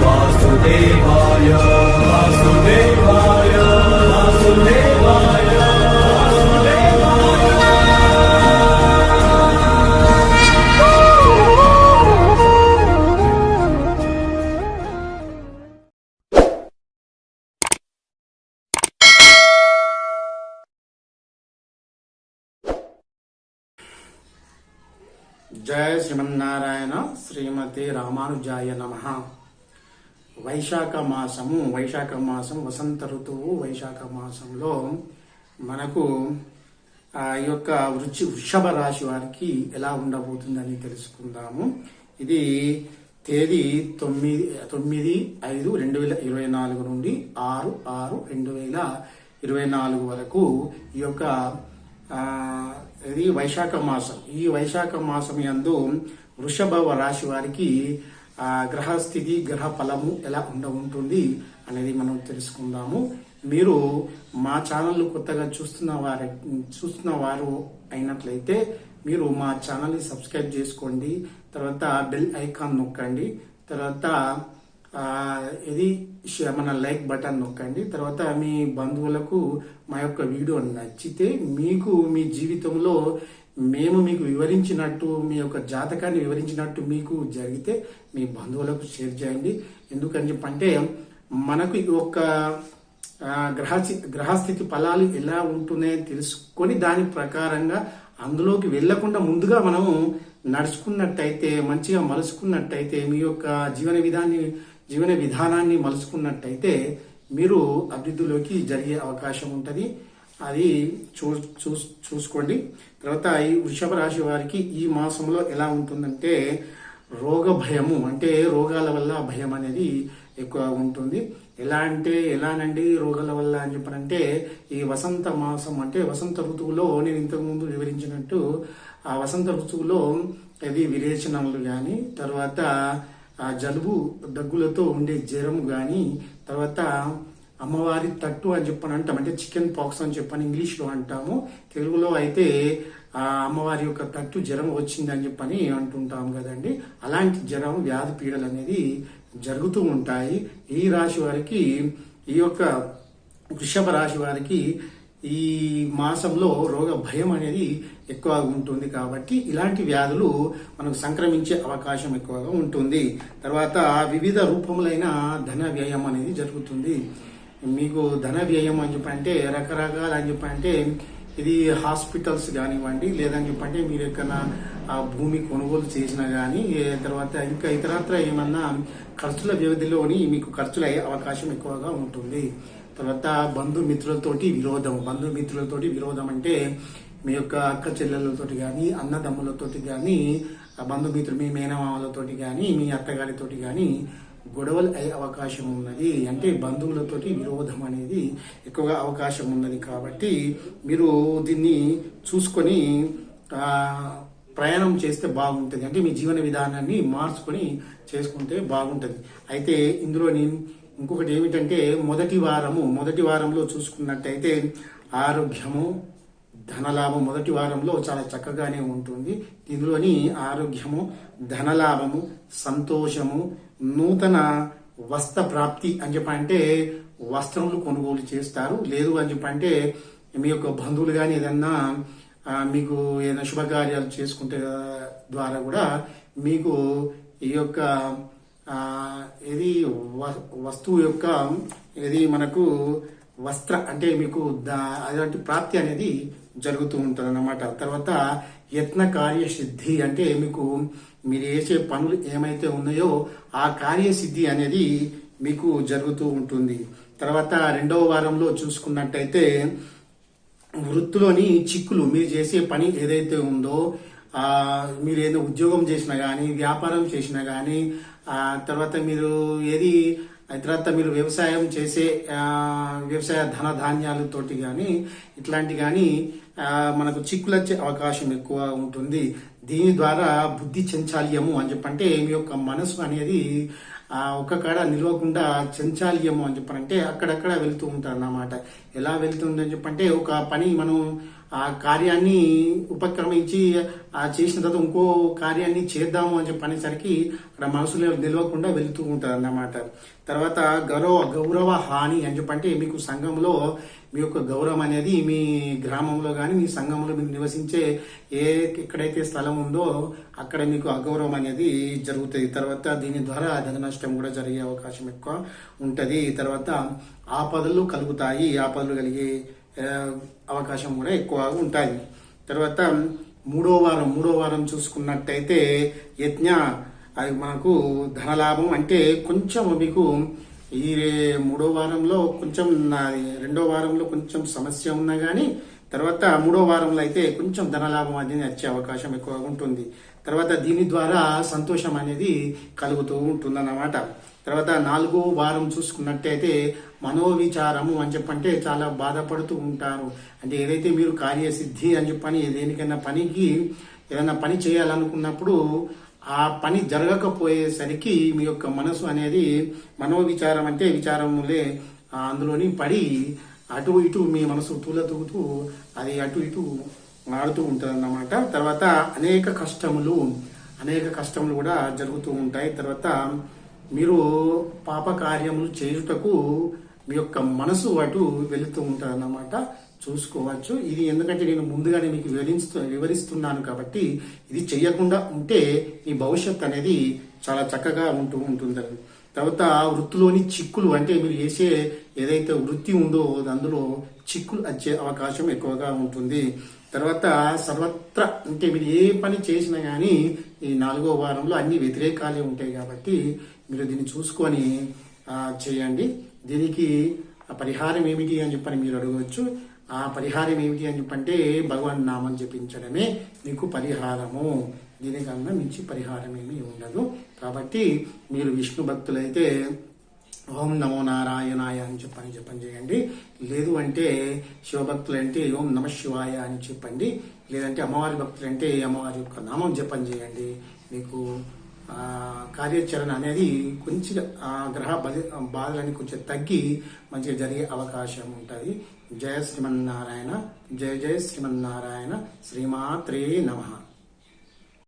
वासुदेवाय वासुदेवाय वासुदेवाय जय श्रीमन्नारायण श्रीमते रामानुजाय नमः। వైశాఖ మాసం వసంత ఋతువు వైశాఖ మాసంలో మనకు ఈ యొక్క వృషభ రాశి వారికి ఎలా ఉండబోతుందని తెలుసుకుందాము. ఇది తేదీ 9/5/2024 నుండి 6/6/2024 వరకు ఈ యొక్క ఇది వైశాఖ మాసం. ఈ వైశాఖ మాసం యందు వృషభ రాశి వారికి గ్రహస్థితి గ్రహ ఫలము ఎలా ఉంటుంది అనేది మనం తెలుసుకుందాము. మీరు మా ఛానల్ కొత్తగా చూస్తున్న వారు అయినట్లయితే మీరు మా ఛానల్ని సబ్స్క్రైబ్ చేసుకోండి. తర్వాత బెల్ ఐకాన్ నొక్కండి. తర్వాత ఇది మన లైక్ బటన్ నొక్కండి. తర్వాత మీ బంధువులకు మా యొక్క వీడియో నచ్చితే మీకు మీ జీవితంలో మేము మీకు వివరించినట్టు మీ యొక్క జాతకాన్ని వివరించినట్టు మీకు జరిగితే మీ బంధువులకు షేర్ చేయండి. ఎందుకని చెప్పంటే మనకు ఈ యొక్క గ్రహస్థితి ఫలాలు ఎలా ఉంటున్నాయో తెలుసుకొని దాని ప్రకారంగా అందులోకి వెళ్లకుండా ముందుగా మనము నడుచుకున్నట్టయితే, మంచిగా మలుచుకున్నట్టయితే, మీ యొక్క జీవన విధానాన్ని మలుచుకున్నట్టయితే మీరు అభివృద్ధిలోకి జరిగే అవకాశం ఉంటుంది. అది చూసుకోండి. తర్వాత ఈ వృషభ రాశి వారికి ఈ మాసంలో ఎలా ఉంటుందంటే రోగ భయము, అంటే రోగాల వల్ల భయం అనేది ఎక్కువ ఉంటుంది. ఎలానండి రోగాల వల్ల అని చెప్పనంటే ఈ వసంత మాసం అంటే వసంత ఋతువులో నేను ఇంతకుముందు వివరించినట్టు ఆ వసంత ఋతువులో ఇది విరేచనములు కానీ, తర్వాత జలుబు దగ్గులతో ఉండే జ్వరం కానీ, తర్వాత అమ్మవారి తట్టు అని చెప్పని అంటాం, అంటే చికెన్ పాక్స్ అని చెప్పని ఇంగ్లీష్లో అంటాము. తెలుగులో అయితే అమ్మవారి యొక్క తట్టు జ్వరం వచ్చిందని చెప్పని అంటుంటాం కదండి. అలాంటి జ్వరం వ్యాధి పీడలు అనేది జరుగుతూ ఉంటాయి. ఈ రాశి వారికి, ఈ యొక్క వృషభ రాశి వారికి ఈ మాసంలో రోగ భయం అనేది ఎక్కువగా ఉంటుంది. కాబట్టి ఇలాంటి వ్యాధులు మనకు సంక్రమించే అవకాశం ఎక్కువగా ఉంటుంది. తర్వాత వివిధ రూపములైన ధన వ్యయం అనేది జరుగుతుంది. మీకు ధన వ్యయం అని చెప్పంటే రకరకాల అని చెప్పంటే ఇది హాస్పిటల్స్ కానివ్వండి, లేదని చెప్పంటే మీరు ఎక్కడన్నా భూమి కొనుగోలు చేసినా కానీ, తర్వాత ఇంకా ఇతరత్ర ఏమన్నా ఖర్చుల వ్యవధిలోని మీకు ఖర్చులు అయ్యే అవకాశం ఎక్కువగా ఉంటుంది. తర్వాత బంధుమిత్రులతోటి విరోధం అంటే మీ యొక్క అక్క చెల్లెలతోటి కానీ, అన్నదమ్ములతోటి కానీ, బంధుమిత్రులు మీ మేనమామలతోటి కానీ, మీ అత్తగారితోటి కానీ గొడవలు అయ్యే అవకాశం ఉన్నది. అంటే బంధువులతోటి విరోధం అనేది ఎక్కువగా అవకాశం ఉన్నది. కాబట్టి మీరు దీన్ని చూసుకొని ప్రయాణం చేస్తే బాగుంటుంది. అంటే మీ జీవన విధానాన్ని మార్చుకొని చేసుకుంటే బాగుంటుంది. అయితే ఇందులో ఇంకొకటి ఏమిటంటే మొదటి వారంలో చూసుకున్నట్టయితే ఆరోగ్యము, ధనలాభం మొదటి వారంలో చాలా చక్కగానే ఉంటుంది. ఇందులోని ఆరోగ్యము, ధనలాభము, సంతోషము, నూతన వస్త్ర ప్రాప్తి అని చెప్పంటే వస్త్రములు కొనుగోలు చేస్తారు. లేదు అని చెప్పంటే మీ యొక్క బంధువులు కానీ ఏదన్నా మీకు ఏదైనా శుభకార్యాలు చేసుకుంటే ద్వారా కూడా మీకు ఈ యొక్క ఇది వస్తువు యొక్క ఇది మనకు వస్త్ర అంటే మీకు అలాంటి ప్రాప్తి అనేది జరుగుతూ ఉంటుంది అన్నమాట. తర్వాత యత్న కార్యసిద్ధి అంటే మీరు చేసే పనులు ఏమైతే ఉన్నాయో ఆ కార్యసిద్ధి అనేది మీకు జరుగుతూ ఉంటుంది. తర్వాత రెండవ వారంలో చూసుకున్నట్టయితే వృత్తిలోని చిక్కులు, మీరు చేసే పని ఏదైతే ఉందో, మీరు ఏదైనా ఉద్యోగం చేసినా కానీ, వ్యాపారం చేసినా కానీ, తర్వాత మీరు తర్వాత మీరు వ్యవసాయం చేసే వ్యవసాయ ధన ధాన్యాలతోటి కానీ ఇట్లాంటి కానీ మనకు చిక్కులు వచ్చే అవకాశం ఎక్కువ ఉంటుంది. దీని ద్వారా బుద్ధి చంచాల్యము అని చెప్పంటే మీ యొక్క మనసు అనేది ఒక కాడ నిలవకుండా చంచాల్యము అని చెప్పనంటే అక్కడక్కడ వెళ్తూ ఉంటారు అన్నమాట. ఎలా వెళ్తుంది అని చెప్పంటే ఒక పని మనం ఆ కార్యాన్ని ఉపక్రమించి ఆ చేసిన తర్వాత ఇంకో కార్యాన్ని చేద్దాము అని చెప్పనేసరికి అక్కడ మనసులో నిలవకుండా వెళుతూ ఉంటారు అన్నమాట. తర్వాత గౌరవ హాని అని చెప్పంటే మీకు సంఘంలో మీ యొక్క గౌరవం అనేది మీ గ్రామంలో కానీ మీ సంఘంలో మీరు నివసించే ఎక్కడైతే స్థలం ఉందో అక్కడ మీకు అగౌరవం అనేది జరుగుతుంది. తర్వాత దీని ద్వారా ధన నష్టం కూడా జరిగే అవకాశం ఎక్కువ ఉంటది. తర్వాత ఆపదలు కలుగుతాయి, ఆపదలు కలిగే అవకాశం కూడా ఎక్కువగా ఉంటాయి. తర్వాత మూడో వారం చూసుకున్నట్టయితే యజ్ఞ, అది మనకు ధనలాభం అంటే కొంచెం మీకు ఈ మూడో వారంలో కొంచెం రెండో వారంలో కొంచెం సమస్య ఉన్నా కానీ తర్వాత మూడో వారంలో అయితే కొంచెం ధనలాభం అనేది వచ్చే అవకాశం ఎక్కువగా ఉంటుంది. తర్వాత దీని ద్వారా సంతోషం అనేది కలుగుతూ ఉంటుంది అన్నమాట. తర్వాత 4వ వారం చూసుకున్నట్టయితే మనోవిచారము అని చెప్పంటే చాలా బాధపడుతూ ఉంటారు. అంటే ఏదైతే మీరు కార్యసిద్ధి అని చెప్పని దేనికైనా ఏదైనా పని చేయాలనుకున్నప్పుడు ఆ పని జరగకపోయేసరికి మీ యొక్క మనసు అనేది మనోవిచారం అంటే విచారములే అందులోని పడి అటు ఇటు మీ మనసు తూలతూగుతూ అది అటు ఇటు ఆడుతూ ఉంటుంది అన్నమాట. తర్వాత అనేక కష్టములు కూడా జరుగుతూ ఉంటాయి. తర్వాత మీరు పాప కార్యములు చేయుటకు మీ యొక్క మనసు అటు వెళుతూ ఉంటుంది అన్నమాట. చూసుకోవచ్చు. ఇది ఎందుకంటే నేను ముందుగానే మీకు వివరిస్తున్నాను కాబట్టి ఇది చెయ్యకుండా ఉంటే మీ భవిష్యత్ అనేది చాలా చక్కగా ఉంటుంది. తర్వాత వృత్తిలోని చిక్కులు అంటే మీరు చేసే ఏదైతే వృత్తి ఉందో అందులో చిక్కులు వచ్చే అవకాశం ఎక్కువగా ఉంటుంది. తర్వాత సర్వత్ర అంటే మీరు ఏ పని చేసినా కానీ ఈ 4వ వారంలో అన్ని వ్యతిరేకాలే ఉంటాయి కాబట్టి మీరు దీన్ని చూసుకొని చేయండి. దీనికి పరిహారం ఏమిటి అని చెప్పని మీరు అడగవచ్చు. ఆ పరిహారం ఏమిటి అని చెప్పంటే భగవాన్ నామం జపించడమే మీకు పరిహారము. దీనికన్నా మించి పరిహారం ఏమీ ఉండదు. కాబట్టి మీరు విష్ణు భక్తులైతే ఓం నమో నారాయణాయ అని చెప్పని జపం చేయండి. లేదు అంటే శివభక్తులు అంటే ఓం నమ శివాయ అని చెప్పండి. లేదంటే అమ్మవారి భక్తులు అంటే అమ్మవారి యొక్క నామం జపం చేయండి. మీకు కార్యాచరణ అనేది కొంచెం గ్రహ బాధలని కొంచెం తగ్గి మంచిగా జరిగే అవకాశం ఉంటుంది. జయ శ్రీమన్నారాయణ, జయ జయ శ్రీమన్నారాయణ. శ్రీమాత్రే నమః.